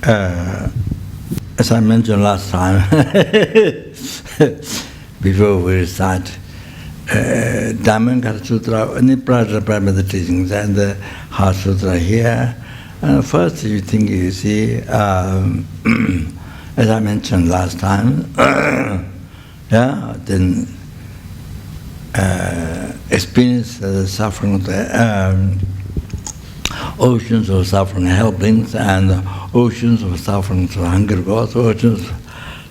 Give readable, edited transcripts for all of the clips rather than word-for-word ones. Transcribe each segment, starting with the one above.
As I mentioned last time, before we start, Heart Sutra, any private meditations and the Heart Sutra here. First, you think, you see, as I mentioned last time, then experience the suffering, oceans of suffering helplings, and oceans of suffering to hungry gods, oceans of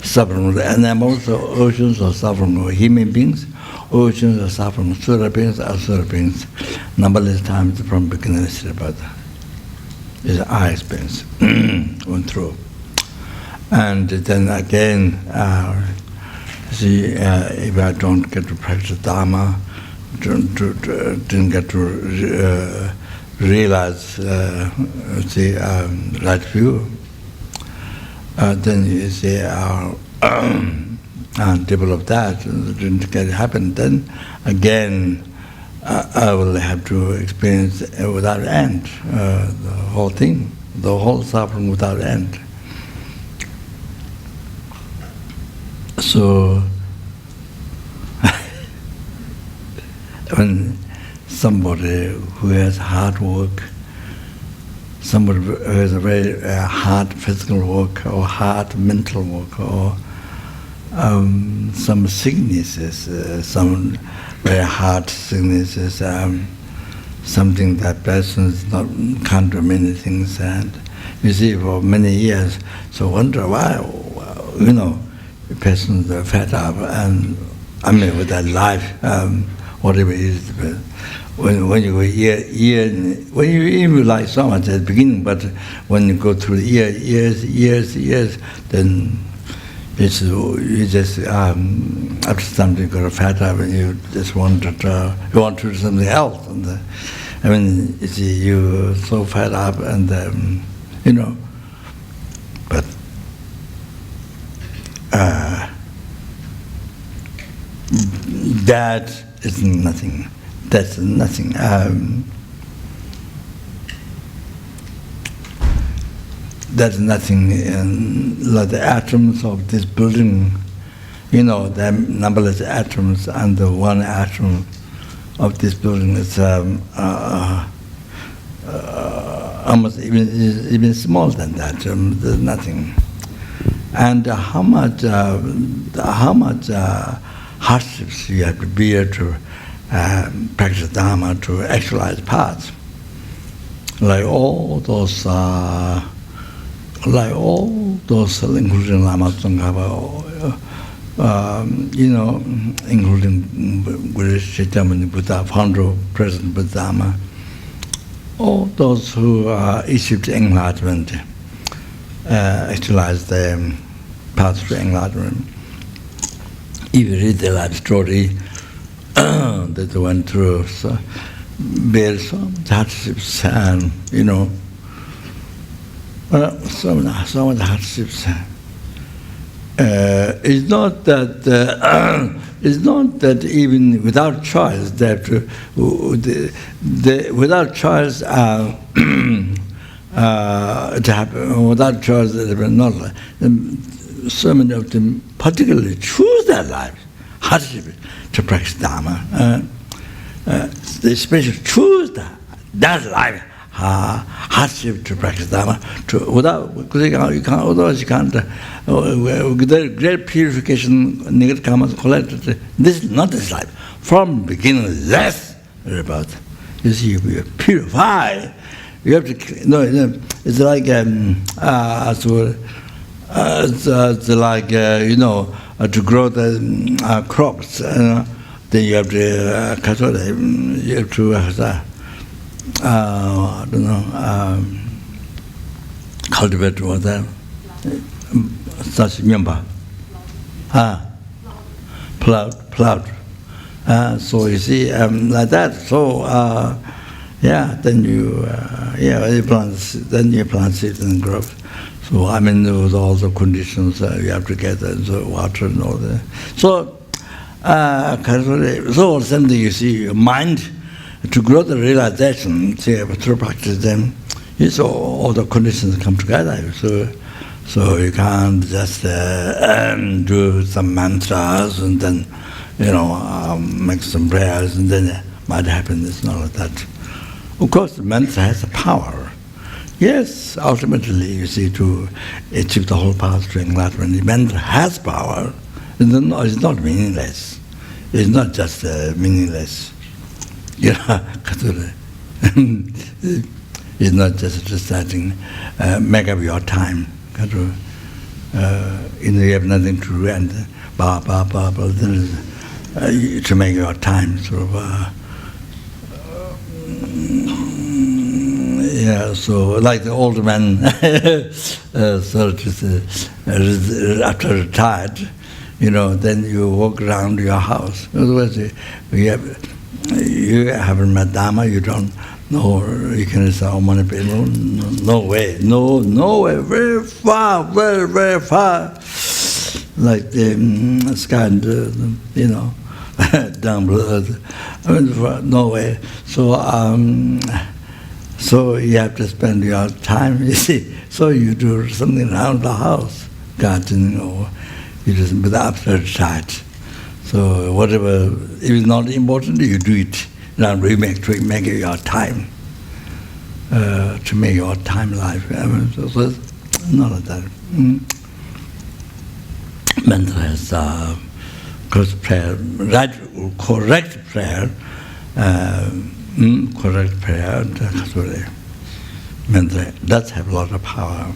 suffering of animals, oceans of suffering of human beings, oceans of suffering of Sura beings, Asura beings, numberless times from beginning to about is our experience went through. And then again, see, if I don't get to practice Dharma, didn't get to realize the right view, then you see develop that, didn't get it happen, then again I will have to experience without end, the whole thing, the whole suffering without end. So when somebody who has hard work, somebody who has a very hard physical work or hard mental work, or some sicknesses, some very hard sicknesses, something that person can't do many things, and you see for many years, so wonder why, the person's fed up, and I mean with that life, whatever it is. When you go when you even like so much at the beginning, but when you go through years, then it's you just after something you got fed up and you just want to do something else, and I mean you see you're so fed up, and but that is nothing. That's nothing. That's nothing. Like the atoms of this building, the numberless atoms, and the one atom of this building is almost even smaller than that. There's nothing. And how much hardships you have to bear to practice Dharma, to actualize paths, like all those, including Lama Zopa, including Guru Chaitanya Buddha, founder of present Buddha, all those who achieved enlightenment, actualize the path to enlightenment. If you read the life story that they went through, so bear some hardships, and some of the hardships. It's not that even without choice that without choice to happen, without choice that not. So many of them particularly choose that life, hardship, to practice Dharma. They especially choose that life, hardship to practice Dharma. Because you can't, otherwise you can't. With the great purification, negative karmas collected. This is not this life. From beginning, less about. You see, you purify. You have to. It's like it's like to grow the crops. Then you have to you have to cultivate water. Such nyamba. Plowed. So you see, like that. So then you plant seeds and growth. So I mean, with all the conditions you have to get, the water and all that. So all the same thing, you see, your mind to grow the realization, through practice, then all the conditions come together. So So you can't just do some mantras and then, make some prayers and then it might happen. It's not like that. Of course, the mantra has a power. Yes, ultimately, you see, to achieve the whole path to enlightenment, the mantra has power. It's not meaningless. It's not just meaningless. It's not just reciting, make up your time. You have nothing to do and to make your time sort of. So like the old man, after retired, then you walk around your house. Otherwise, you haven't met Dharma, you don't know, you can say, oh, no way, no way, very far, very, very far. Like the sky and down below earth. No way. So you have to spend your time, you see. So you do something around the house, gardening, or you just after retired. So whatever, if it's not important, you do it. Now we make your time, to make your time life. So not like that. Mental has correct prayer, correct prayer, mental does have a lot of power.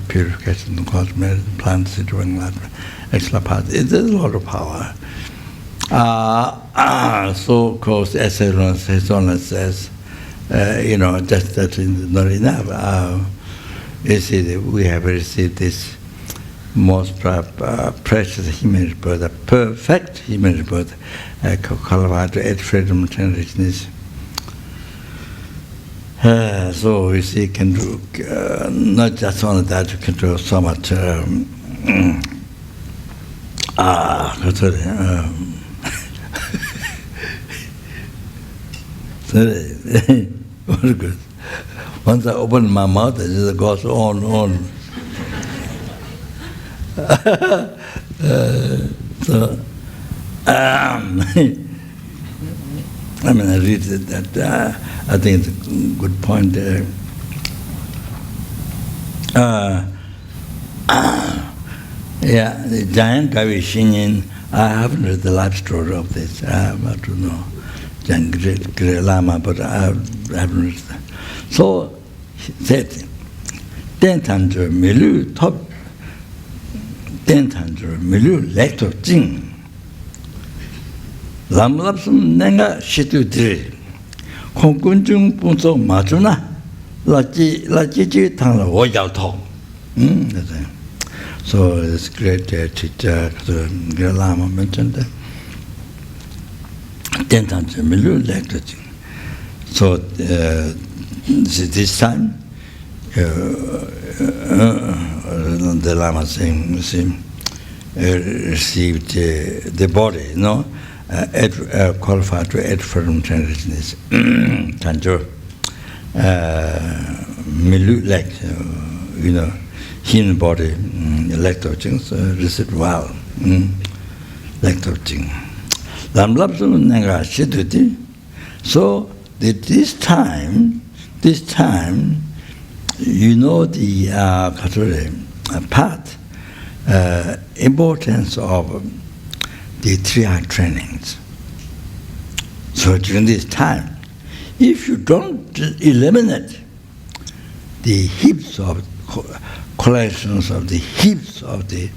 Purification, cosmetic, plant, situation, extra part. There's a lot of power. So, of course, as Hezonah says, just that is not enough. You see, we have received this most precious human birth, a perfect human birth, qualified to add freedom and richness. So you see, can do not just only that, you can do so much. Very good. Once I open my mouth, it just goes on. I read that. I think it's a good point there. The giant Kavi Shinyin, I haven't read the life story of this. I have to know. Giant great Lama, but I haven't read that. So, he said, Tentanjo Milu top Tentanjo Milu lector Jing. Lamlapsum Nenga Shitu Dri. Kongunjung Punso Majuna, Laji Tang Wo Yao Tong. So, this great teacher, the Lama mentioned that. Tentanjo Milu lector Jing. So, this time, the Lama received the body, qualified to add from richness. Tanjo, Milu like, human body, lector Jing, received well, lector Jing. Lam Lapsum Nanga Shiduti. So, this time, the part, importance of the 3-hour trainings. So during this time, if you don't eliminate the heaps of collections of the heaps of the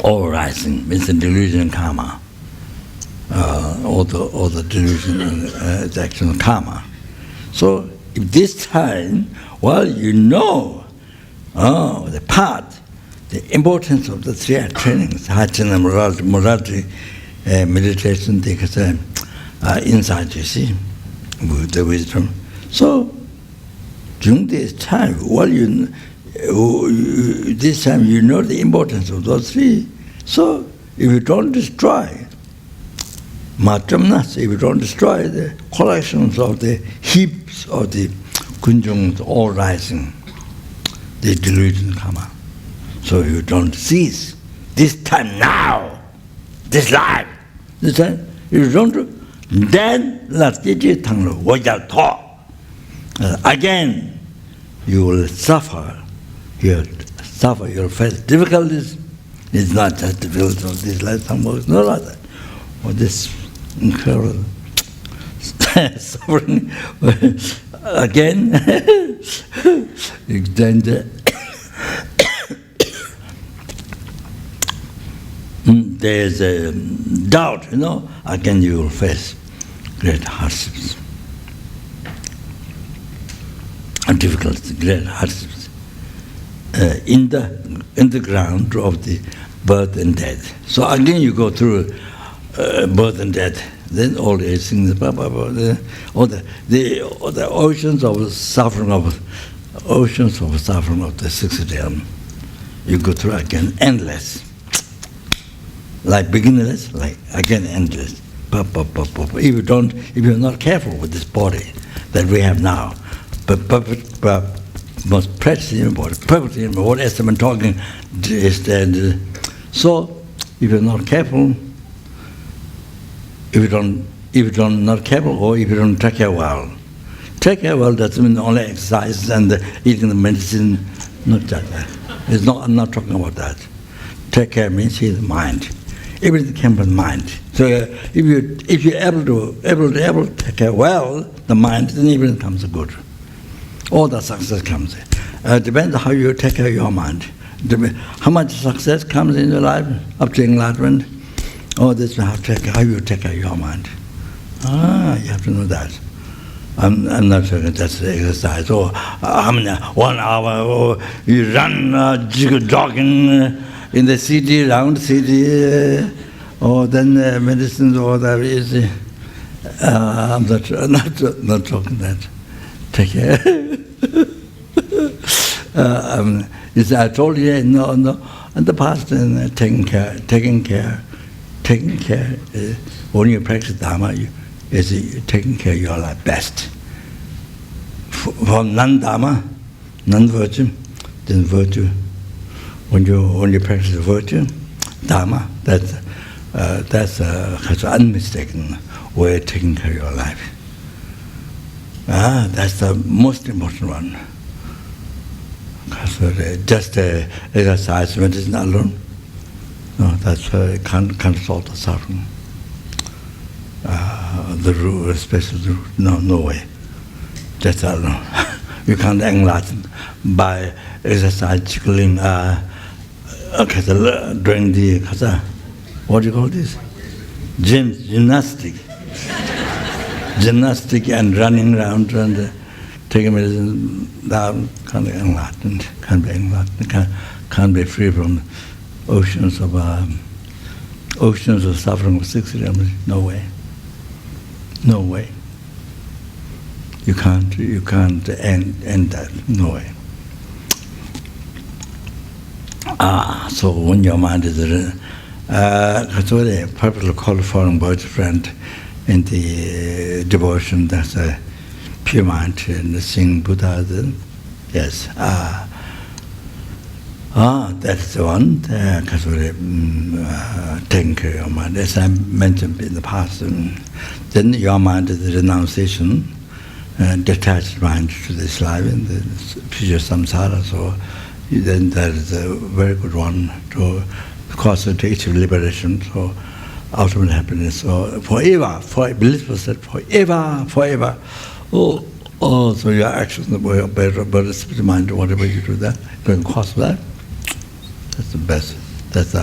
all rising, means the delusion karma, all the delusion and action karma. So if this time, the part, the importance of the 3-hour trainings, Hachana morality, meditation, insight, you see, with the wisdom. So during this time, this time you know the importance of those 3. So if you don't destroy, if you don't destroy the collections of the heaps of the kunjungs all rising, the delusion come out. So you don't cease. This time now, this life, this time, you don't do, then again you will suffer. You'll face difficulties. It's not just difficulties of this lifetime, no like that. Or this incredible suffering again. There's a doubt, again you will face great hardships and difficulties, great hardships in the ground of the birth and death. So again you go through birth and death, then all these things, all the oceans of suffering of the sixth realm. You go through again, endless. Like beginnerless, like again endless. If you're not careful with this body that we have now, but most precious in your body, perfect in your body, what has been talking is that. So if you're not careful, if you're not careful, or if you don't take care well doesn't mean only exercise and eating the medicine. Not just that. I'm not talking about that. Take care means the mind. Everything came from mind. So if you're able to take care well the mind, then everything comes good. All the success comes. Depends on how you take care of your mind. How much success comes in your life up to enlightenment. Oh, this is how you take care of your mind. You have to know that. I'm not saying that's the exercise. Or 1 hour, or you run, jogging in the city, around the city, or then medicines, or that is. I'm not talking that. Take care. I told you in the past, taking care. When you practice Dharma, is taking care of your life best. From non-Dharma, non-virtue, then virtue. When you practice virtue, Dharma, that's an unmistaken way of taking care of your life. That's the most important one. Because just exercise medicine alone, no, that's can't solve the suffering. The root, especially the root, no way. That's alone. You can't enlighten by exercise, tickling, during the what do you call this? Gymnastic. Gymnastic and running around and taking medicine, that can't be enlightened, can't be free from oceans of suffering of 60 realms. No way. No way. You can't end that. No way. So when your mind is perfectly qualified boyfriend in the devotion, that's a pure mind and seeing Buddha. Yes. That's the one. Taking care of your mind, as I mentioned in the past. Then your mind is the renunciation, detached mind to this life and the future samsara. So then that is a very good one to achieve liberation. So ultimate happiness. So forever, blissful state, forever. Oh, so your actions, better spirit mind, whatever you do that, going cause that. That's the best. That's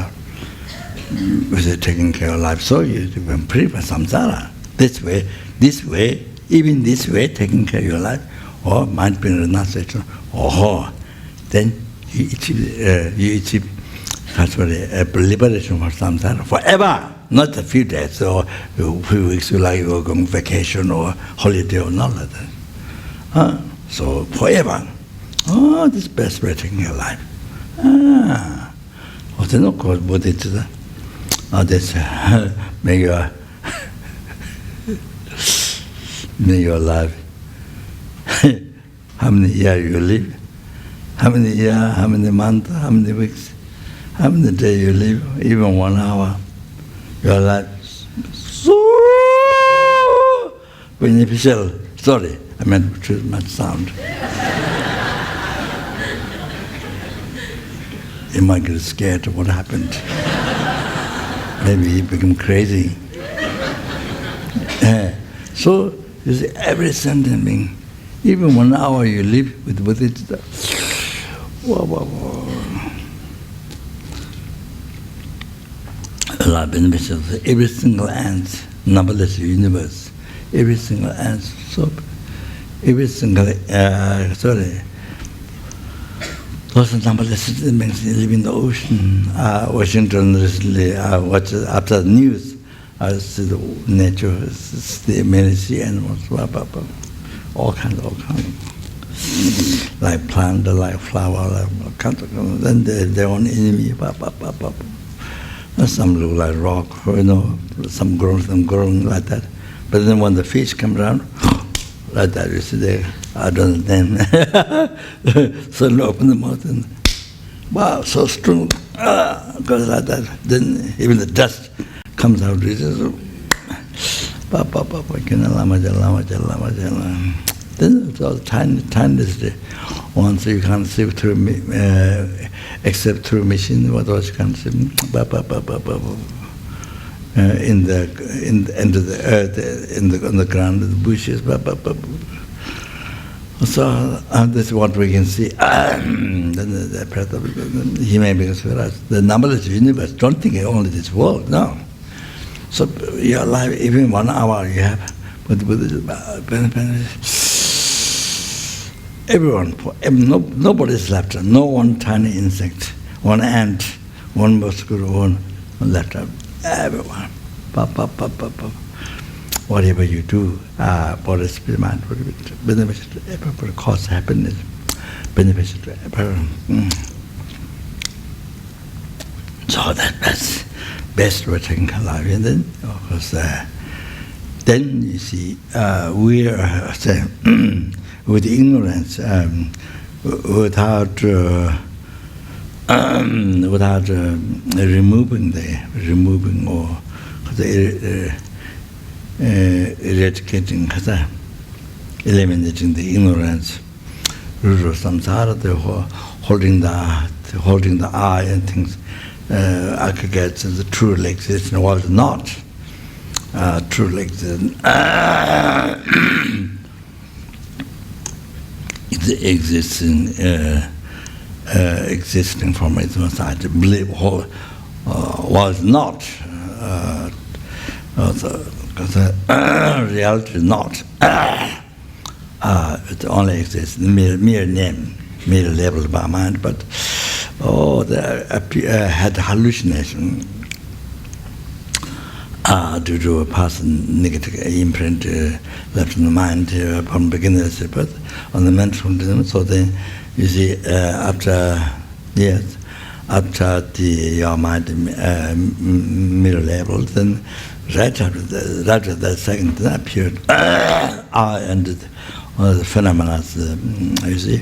with taking care of life. So you've been free from samsara. This way, even this way, taking care of your life, or mind being renunciation, then you achieve liberation from samsara forever. Not a few days or a few weeks, like you're going on vacation or holiday or not like that. So forever. This is best way taking your life. There's no cause bodhicitta. May your life, how many years you live, how many years, how many months, how many weeks, how many days you live, even 1 hour, your life so beneficial. Sorry, I meant too much sound. You might get scared of what happened. Maybe you become crazy. So, you see, every sentient being, even 1 hour you live with it, a lot of beneficials. Every single ant, numberless universe, every single ant, so every single, those numberless beings live in the ocean. Washington recently, after the news, I see the nature, see many sea animals, all kinds. Like plant, like flower, like all kinds of, then their own enemy, Some look like rock, some growing like that. But then when the fish come around, like that, you see there, I don't know, suddenly open the mouth and, wow, so strong, goes like that. Then even the dust comes out, Lama. Then it's all tiny. Once you can't see through, except through machine, what else you can see? Into the earth, on the ground, the bushes. So this is what we can see. Then the breath of human beings for us. The numberless universe. Don't think only this world. No. So your life, even 1 hour you have, with everyone, nobody is left. No one tiny insect, one ant, one mosquito, one left out. Everyone, whatever you do, body, spirit, mind, beneficial to everybody, cause happiness, beneficial to everyone. So that's best way to think alive. And then, of course, then you see, we are with ignorance, without removing or eradicating, eliminating the ignorance, root of samsara, holding the eye and things, aggregates the truly exist in the world, not truly exist. Existing from its own side, to believe was not, reality is not. It only exists, mere name, mere level by mind, but had hallucination due to a past negative imprint left in the mind from beginner's birth on the mental. So then, you see, after your mind mirror level, then right after that second period, and the phenomena, you see,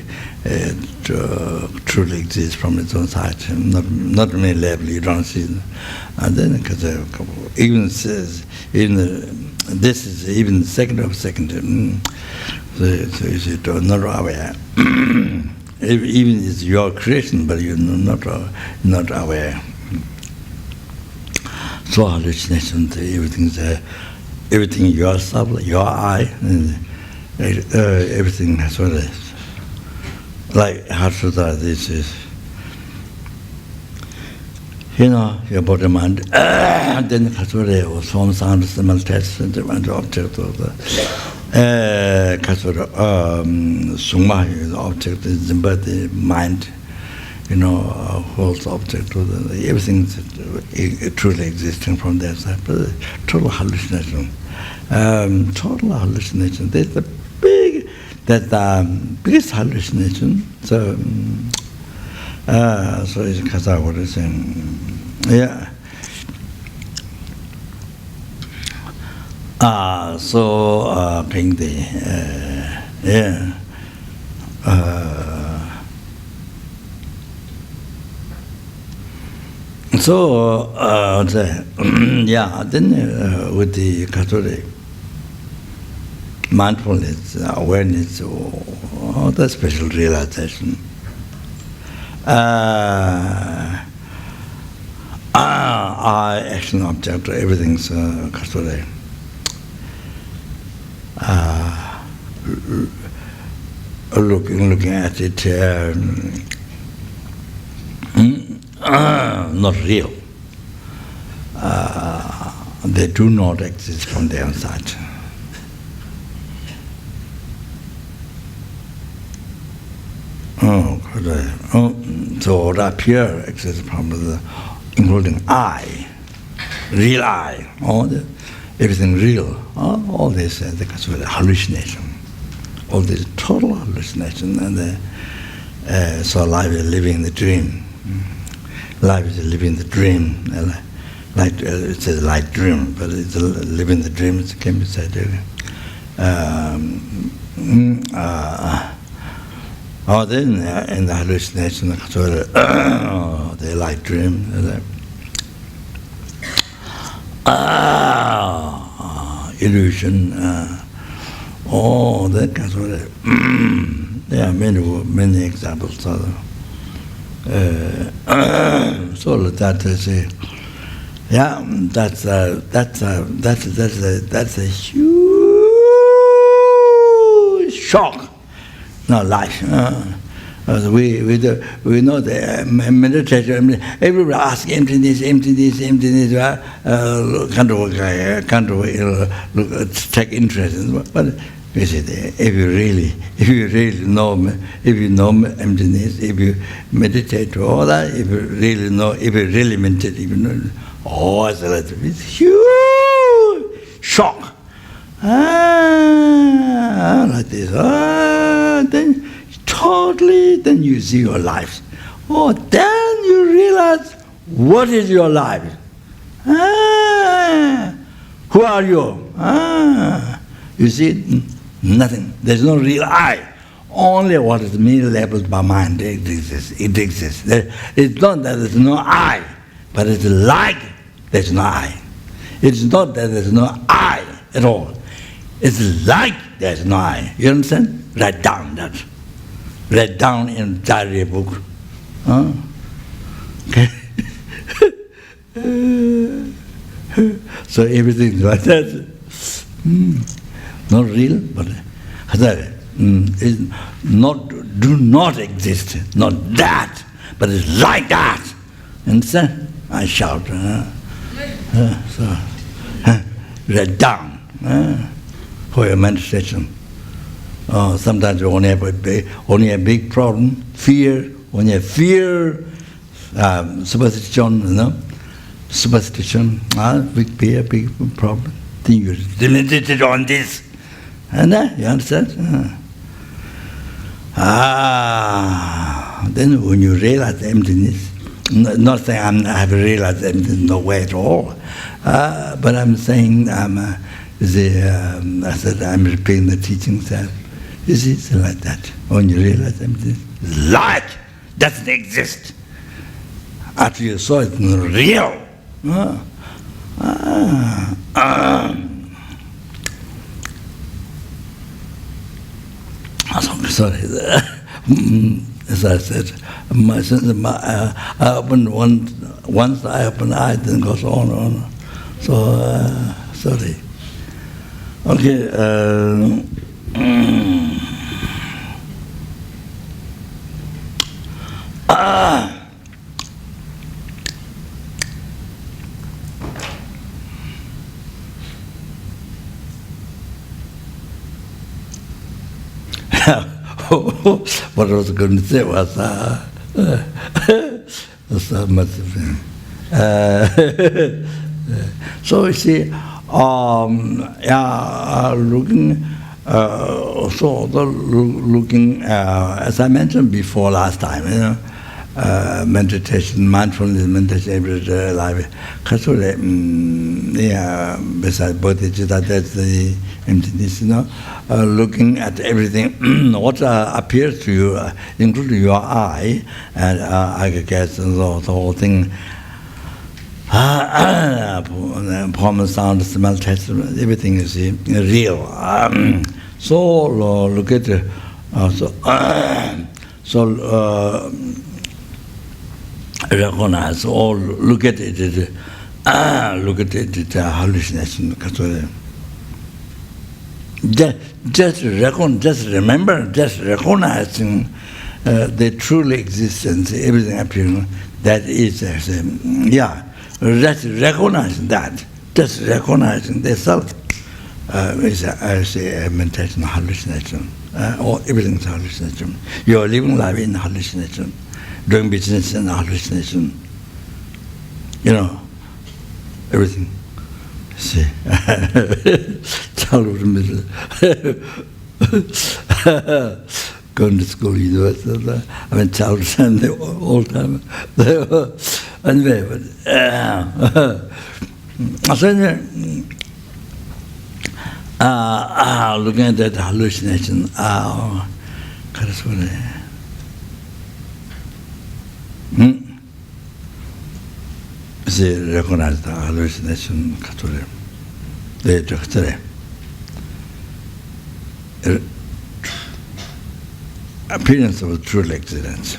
truly exists from its own side, not mere level, you don't see. And then, because even this is even the second of second, so you see, not aware. Even it's your creation, but you're not aware. So hallucination, everything yourself, your eye, and everything as well as. Like Heart Sutra, this is, your body mind, then Kasura or form, sound, smell, taste, and object of the Kasura, Suma, the object is the body, mind, holds object of the, everything truly existing from their side, but total hallucination. Total hallucination. That's the biggest hallucination. So, it's because I was saying, yeah. So, yeah, then with the Catholic mindfulness, awareness, or the special realization, I action object, everything's Catholic. Looking at it, not real. They do not exist from the outside. So that appear exists from the, including I, real I, everything real. All this the hallucination. All this total hallucination, and so life is living the dream. Life is living the dream. Like it's a light dream, but it's living the dream. It can be said. Then in the hallucination, the light dream. Illusion. That kind of there are many examples. So that is that's a huge shock. No life. We know the meditation. Everybody asks emptiness. Take interest in, but you see, if you really know emptiness, if you meditate all that, if you really meditate, if you know, it's huge shock. Like this. Then totally, then you see your life. Then you realize what is your life. Who are you? You see, nothing. There's no real I. Only what is merely labeled by mind. It exists. It's not that there's no I, but it's like there's no I. It's not that there's no I at all. It's like there's no I. You understand? Write down that. Write down in diary book. Okay. So everything like that. Not real, but do not exist. Not that, but it's like that. Understand? I shout. So write down for your meditation. Sometimes you only have a big problem, fear. When you have fear, superstition, big fear, big problem. Then you're limited on this. And you understand? Then when you realize emptiness, not saying I have realized emptiness, no way at all. But I'm saying, I said I'm repeating the teachings that it's like that. When you realize emptiness, light doesn't exist. After you saw it, it's not real. Sorry. As I said, I opened once I open eye, then goes on. So, sorry. Okay. What I was going to say was, must have been. So you see, looking, as I mentioned before last time, meditation, mindfulness, meditation, everyday life. Besides bodhicitta, that's the emptiness, looking at everything, what appears to you, including your eye, and I guess the whole thing, Form, sound, smell, taste, everything is real. So look at recognize all. Look at it. Look at it. Hallucination. Just remember. Just recognizing the truly existence. Everything appearing. That is, just recognizing that. Just recognizing the self is, I say, a meditation hallucination. Or everything is hallucination. You are living life in hallucination, doing business in hallucination. Everything. See, childhood middle. Going to school, I mean, childhood and the all time. Anyway, looking at that hallucination, see, recognize the hallucination, appearance of true existence.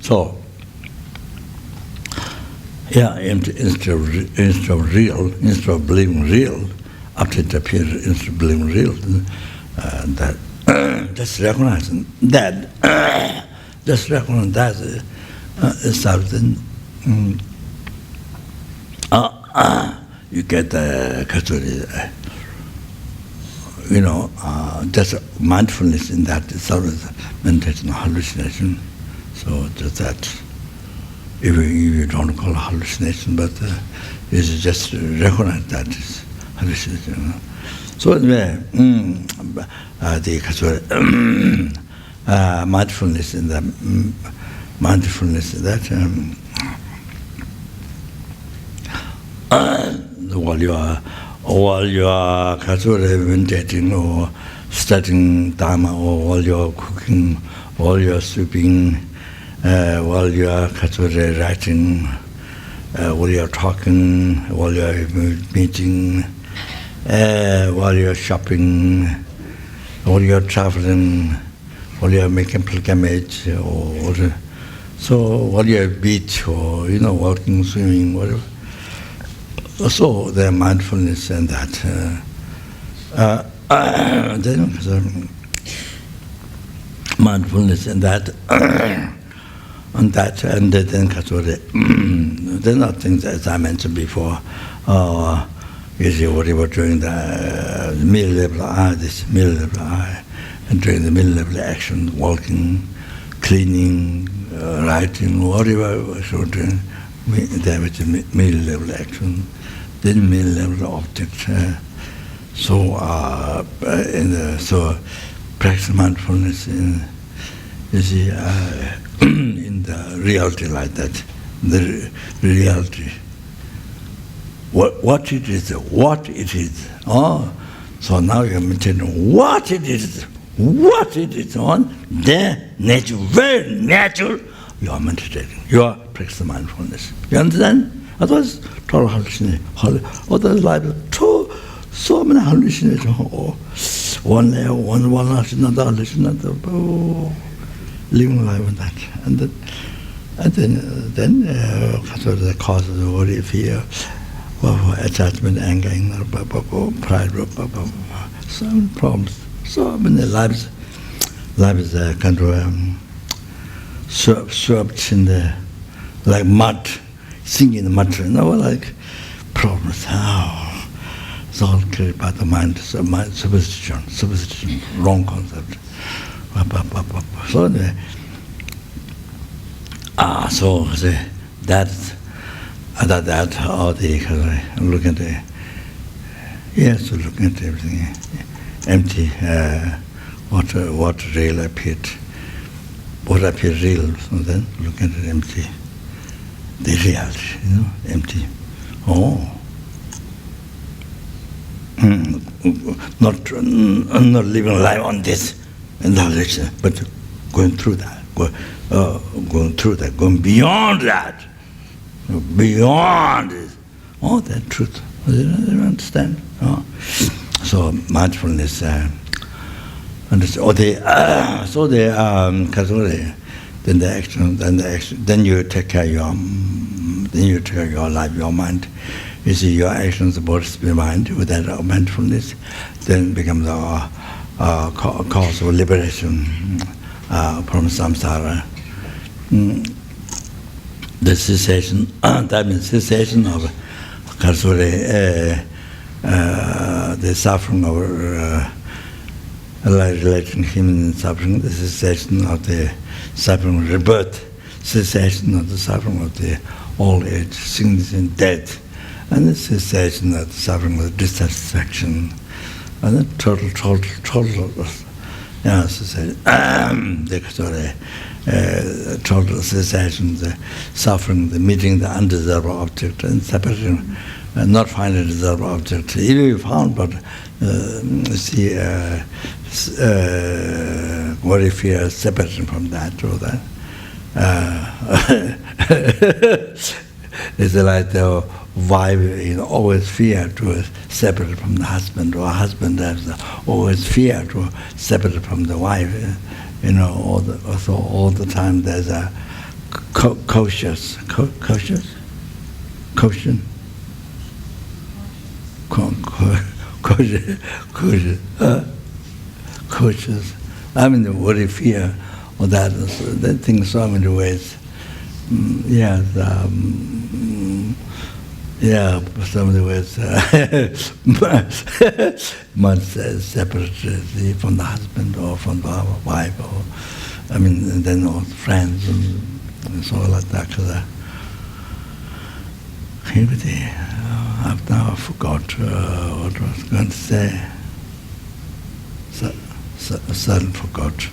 So, instead of real, instead of believing real, after it appears, instead of believing real, that just recognizing that, just recognize that is something. You get just mindfulness in that itself is meditation hallucination. So just that, if you don't call it hallucination, but it's just recognize that it's hallucination. So anyway, the mindfulness in that, while you are meditating or studying Dharma, or while you are cooking, while you are sweeping, while you are writing, while you are talking, while you are meeting, while you are shopping, while you are traveling, while you are making pilgrimage, or so while you are at beach, or walking, swimming, whatever. So the mindfulness and that. Mindfulness and that, and then they're not things as I mentioned before. You see whatever during the middle level eye, this middle level eye, and during the middle level action, walking, cleaning, writing, whatever, so doing, there was a middle level action, then middle level object. So practice mindfulness in the reality like that, the reality. What it is. So now you're meditating what it is on the nature, very natural. You are meditating. You are practicing mindfulness. You understand? Otherwise, total hallucination. Otherwise, life is so many hallucinations. One layer, one hallucination, another hallucination. Living life with that, and then the causes of worry, fear, attachment, anger, pride, so many problems, so many lives. Life is kind of swept in the like mud, sinking in the mud, like problems. It's all created by the mind. So mind superstition, wrong concept. So that all the look at the Yes, to look at everything. Empty. What real appeared. What appeared real, so then look at it empty. The reality, empty. Oh. Not living life on this knowledge, but going through that, going beyond that, beyond it. Oh, that truth. You understand? Oh. So mindfulness. Then the action, then you take care of your life, your mind. You see your actions, the body, spirit, mind, with that mindfulness, then becomes a cause of liberation from samsara. The cessation, that means cessation of the suffering of relating human suffering, the cessation of the suffering of rebirth, cessation of the suffering of the old age, sickness and death, and the cessation of the suffering of dissatisfaction, and the total total cessation, the suffering, the meeting the undesirable object, and separating, not finding a desirable object. Even you found, but see, what if you are separating from that or that? It's like the wife always fear to separate from the husband, or husband has always fear to separate from the wife. All the time there's a cautious. I mean, worry, fear, or that thing so many ways. So many ways. Much separate from the husband or from the wife, or and then all friends and so like that. I've now forgot what I was going to say. Suddenly forgot.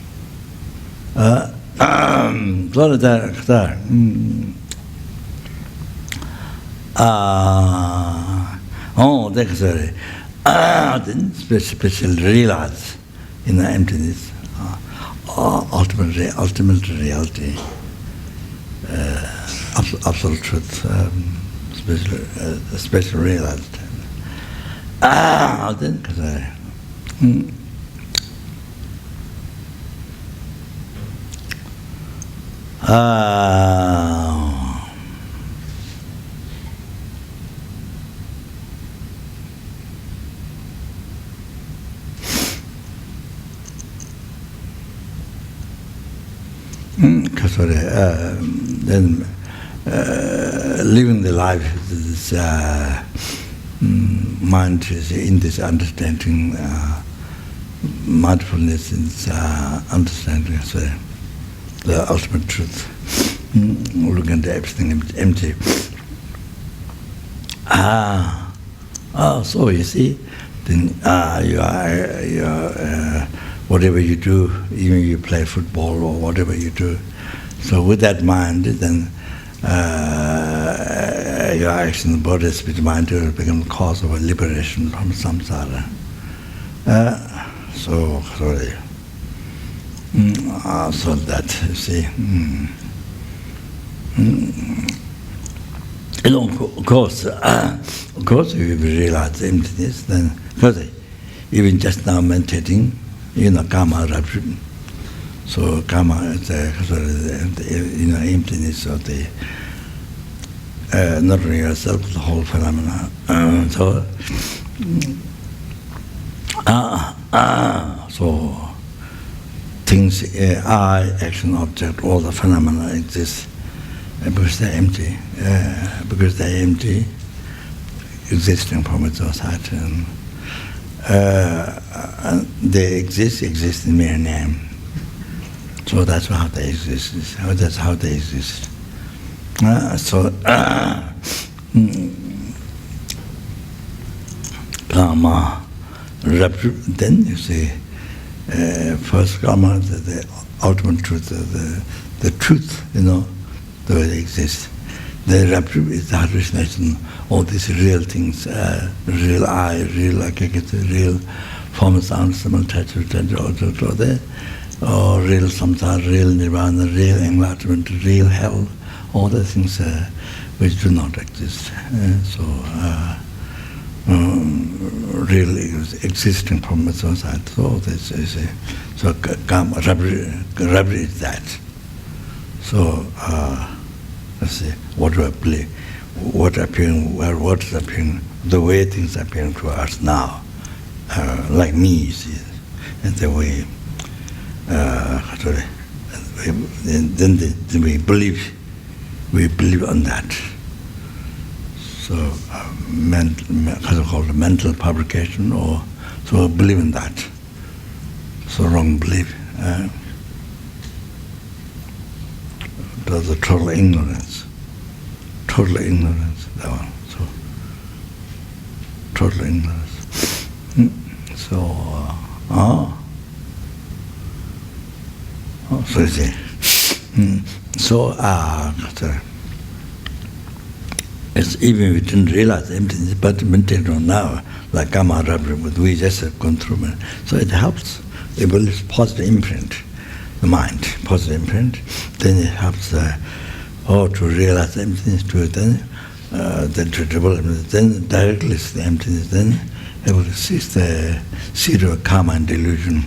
Then special realize in the emptiness, ultimate reality, absolute truth, special realized. Then then living the life, this mind is in this understanding, mindfulness is understanding the ultimate truth. Looking at everything empty. So you see, then you are whatever you do, even you play football or whatever you do. So with that mind, then your action, body, spirit, mind will become the cause of a liberation from samsara. So that, you see. Of course, if you realize emptiness, then, because even just now meditating, karma eruption. So karma is emptiness of the not only yourself, the whole phenomena. So things are action, object, all the phenomena exist because they're empty. Because they're empty, existing from its own side. They exist in mere name. So that's how they exist. That's how they exist. karma, then you see, first karma, the ultimate truth, the truth, the way it exists. The rapture is the hallucination, all these real things, real I, real real form, sound, smell, touch, or real samsara, real nirvana, real enlightenment, real hell, all the things which do not exist. Really existing from its own side. So this is karma, rapture is that. So let's see, what do I believe? What appearing? What is appearing? The way things are appearing to us now, like me, you see, and the way. Then we believe on that. So, called mental fabrication, or so believe in that. So wrong belief. That's a total ignorance. Total ignorance, that one. So, total ignorance. So, so you see. It's even we didn't realize emptiness, but maintain on now, like Kama Rabri, we just have gone through it. So it helps. It will positive imprint, the mind, positive imprint. Then it helps to realize emptiness, to then to develop, then directly see the emptiness, then able to see the seed of karma and delusion,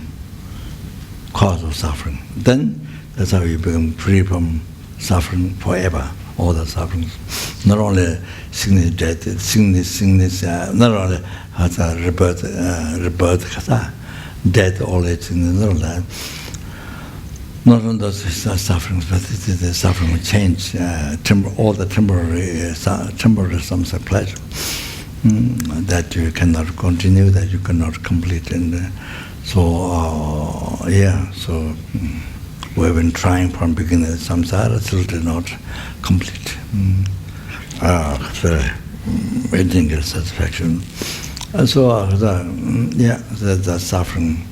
cause of suffering. Then that's how you become free from suffering forever. All the sufferings, not only sickness, death, not only rebirth, death, all that sickness, not only those sufferings, but the suffering will change, all the temporary samsara pleasure that you cannot continue, that you cannot complete, and so we've been trying from beginning of samsara, still did not complete. Waiting for satisfaction. The suffering,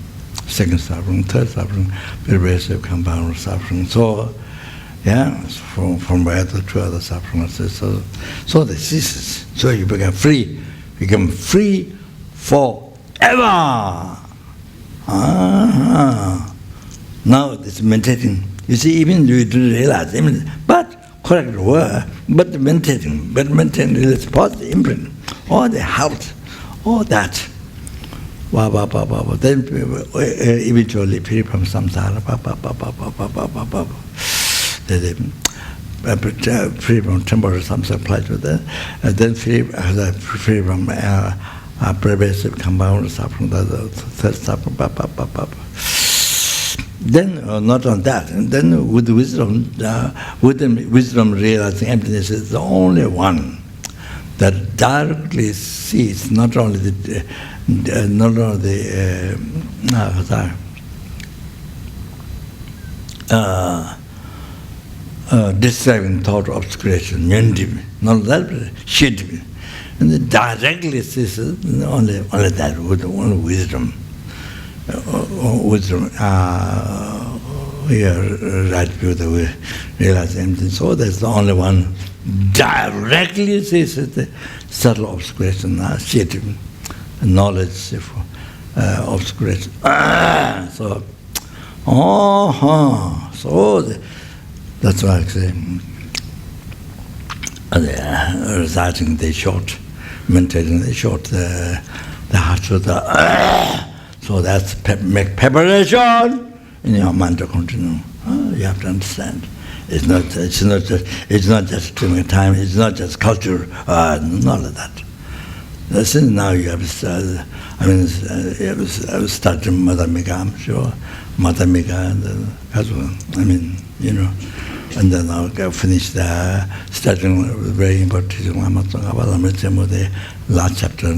second suffering, third suffering, pervasive compound suffering. So, from where to two other sufferings. So this ceases. So you become free forever. Now this meditating, you see, even you didn't realize, but correct word, but meditating is positive imprint, all the health, all that. Then eventually free from samsara, free from temporary samsara pleasure, then free from pervasive compound suffering, the third suffering, Then, not on that, and then with wisdom realizing emptiness is the only one that directly sees not only the disturbing thought obscuration, not that, shit, and it directly sees only that with only wisdom. Right view that we realize emptiness. So that's the only one directly says the subtle obscuration, knowledge obscuration. That's why I say reciting the short, meditating the short, the Heart Sutra. So that's make preparation in your mind to continue. You have to understand. It's not just too much time. It's not just culture. None of that. Since now you have started. I was starting Madhamika, I'm sure. Madhamika and Kazuan. And then I'll finish starting very important teaching Lama Zopa the last chapter.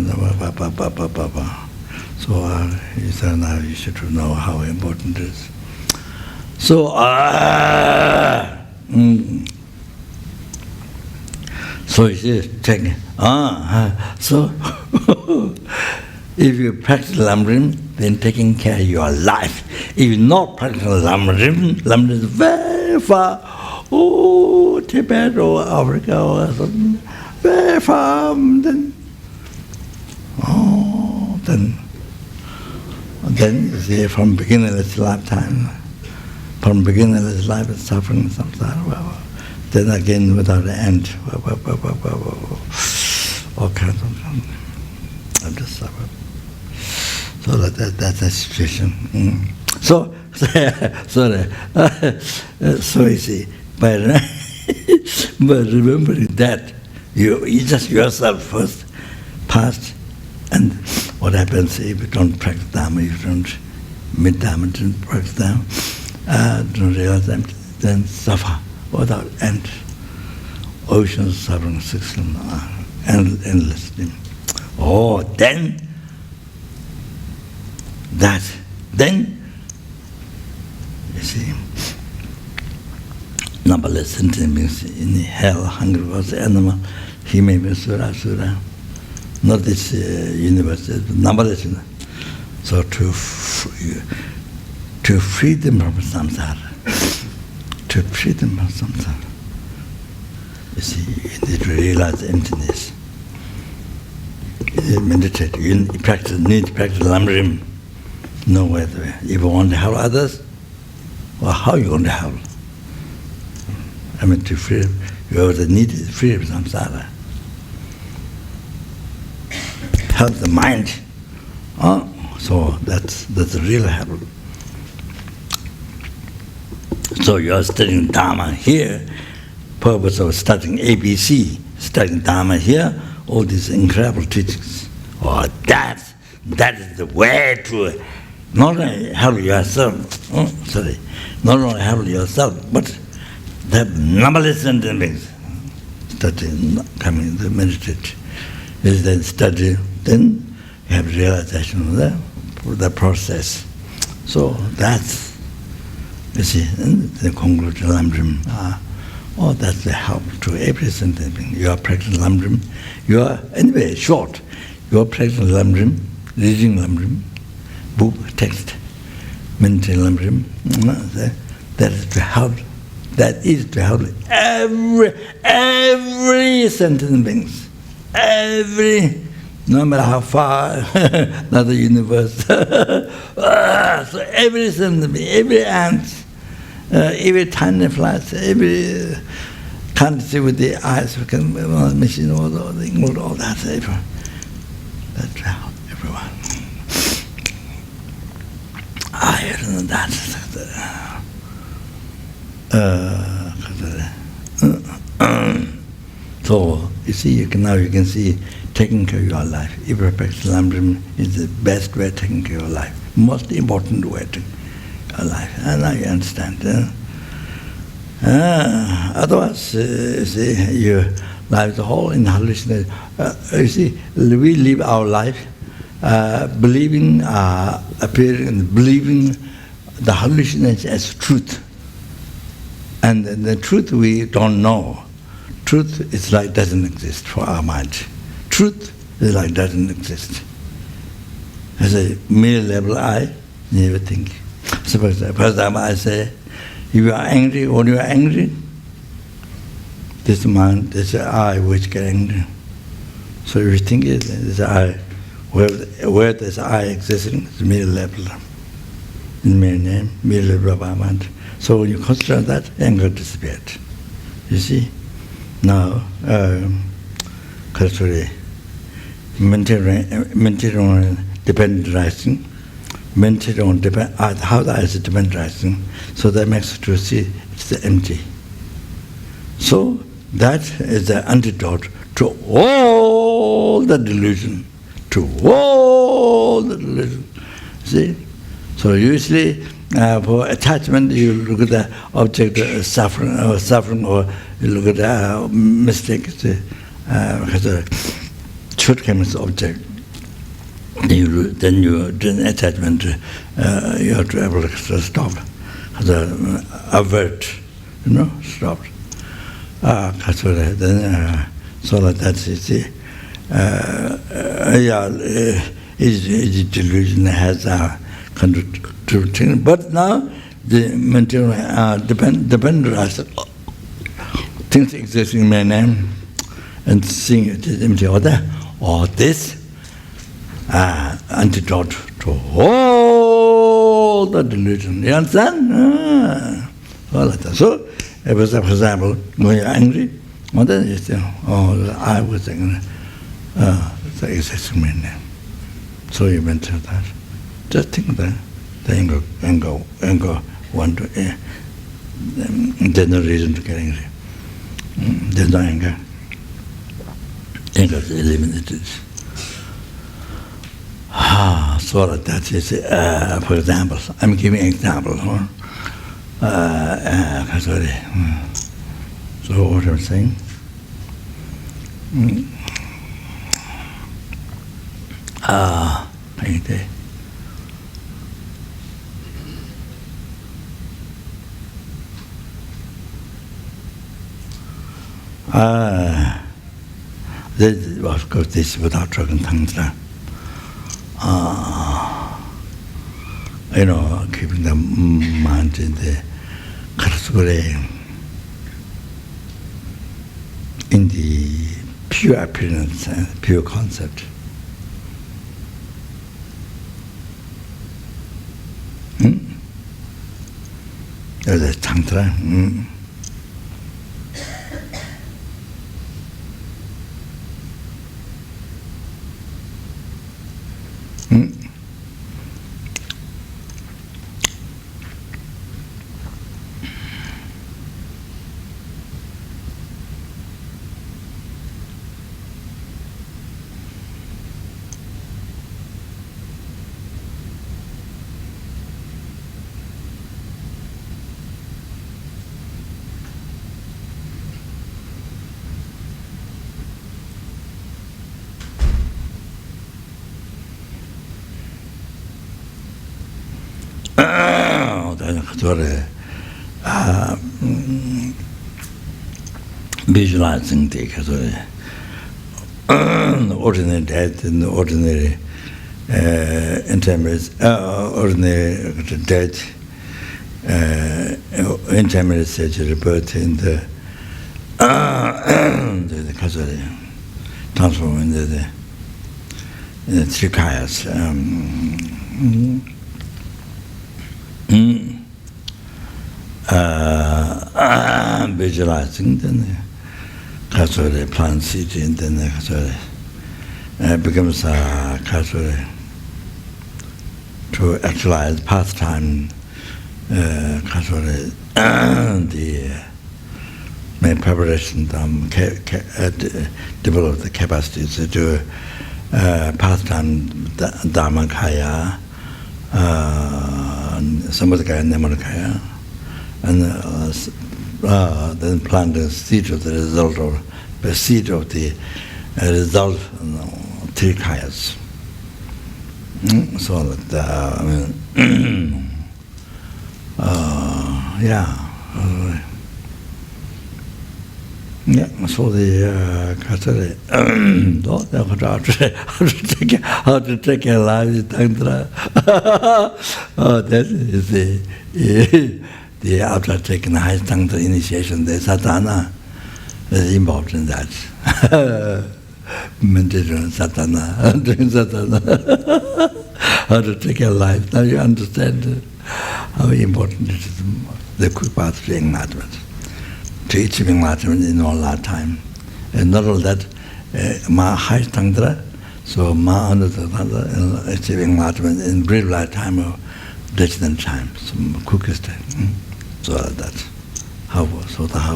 So you said now you should know how important it is. So so you see, take so If you practice Lamrim, then taking care of your life. If you not practice Lamrim, Lamrim is very far. Oh, Tibet or Africa or something, very far. Then you see, from beginnerless lifetime, from beginnerless life is suffering, samsara. Then again, without end, all kinds of just suffer. So that's the situation. So you see, by remembering that, you just yourself first, past, and what happens if you don't practice Dharma, you don't meet Dharma, don't practice Dharma, don't realize them, then suffer without end. Ocean suffering, endlessly. Oh, then you see, numberless sentient beings in hell, hungry was the animal, he may be sura, not this universe, numberless. So to free them from samsara, you see, you need to realize emptiness. You meditate, you need to practice Lamrim. No way. If you want to help others, well, how are you going to help? I mean, to free, you have the need to free from samsara. Help the mind. So that's the real help. So you are studying Dharma here, purpose of studying ABC, studying Dharma here, all these incredible teachings. Oh, that is the way to not only help yourself, not only help yourself, but the numberless sentient beings. Study, coming to meditate, is then study, then you have realization of the process. So that's, you see, the conclusion Lamrim. That's the help to every sentient being. You are practicing Lamrim. You are, anyway, short. You are practicing Lamrim, reading Lamrim, book, text, meditating Lamrim. That is to help. That is to help every sentient beings. No matter how far, not the universe. So every sentient being, every ant, every tiny fly, every can't see with the eyes, we can machine all that. That's to help everyone. I don't know that. So you see, now you can see taking care of your life. If you practice Lamrim is the best way of taking care of your life, most important way to your life. And now you understand. Otherwise, you see, your life is all in hallucination. You see, we live our life believing, appearing and believing the hallucination as truth. And the truth we don't know. Truth is like doesn't exist for our mind. Truth is like doesn't exist. As a mere level I never think. Suppose, for example, I say, if you are angry, when you are angry, this mind, this I which get angry. So if you think it, this I, where this I existing, it's mere level, in mere name, mere level of our mind. So when you consider that, anger disappeared. You see? Now, culturally, maintain on dependent rising, maintain on how that is dependent rising, so that makes to see it's empty. So that is the antidote to all the delusion, See? So usually, for attachment, you look at the object suffering, or you look at the mistake, shortcomings object. Then attachment, you have to able to stop, avert, stop. So like that, you see. each delusion has a contributing, but now the material dependent things existing in my name and seeing it is empty order, or this antidote to all the delusion. You understand? All like that. So, for example, when you're angry, what then you say, I was thinking, the existing my name. So you went to that. Just think that the anger want to, there's no reason to get angry. There's no anger. Anger is eliminated. So that is, for example, I'm giving an example. Sorry. So what I'm saying? Of course, this without dragon tongues. Keeping the mind in the in the pure appearance and pure concept. There's a tantra. Visualizing the ordinary death and the ordinary ordinary death, intermediate stage rebirth in the transform in the three kayas. Visualizing then kasore plant seed and then kasore becomes a kasore to actualize pastime kasore the main preparation develop the capacities to do pastime dharmakaya samadhikaya namadhikaya, and then plant the seed of the result of the seed of the result, three kayas. So that so the how to take a life tantra. That is the after taking the high tantra initiation, the sadhana is involved in that. Meditation, sadhana, doing sadhana. How to take a life. Now you understand how important it is, the quick path to enlightenment. To achieving enlightenment in all our time. And not only that, ma high tantra, so ma under the tantra, achieving enlightenment in brief lifetime of distant time, some quickest time. So that's how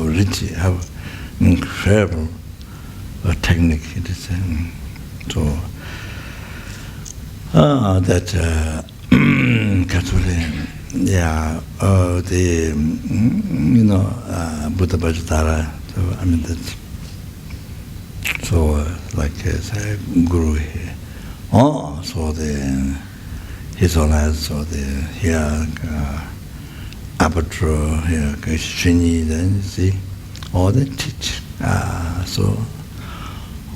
rich, how incredible a technique it is. So that the Buddha Bajatara. So I mean that's so like say guru here. So his own eyes. So here aperture here Shini. Then you see all the teach. So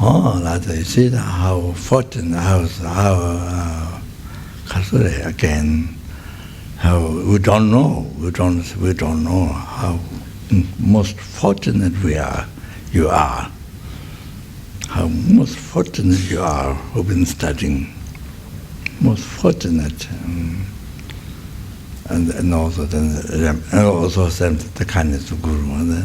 Oh, that you see that how fortunate, how again, how we don't know how most fortunate we are. You are. How most fortunate you are who've been studying. Most fortunate, and also the kindness of Guru.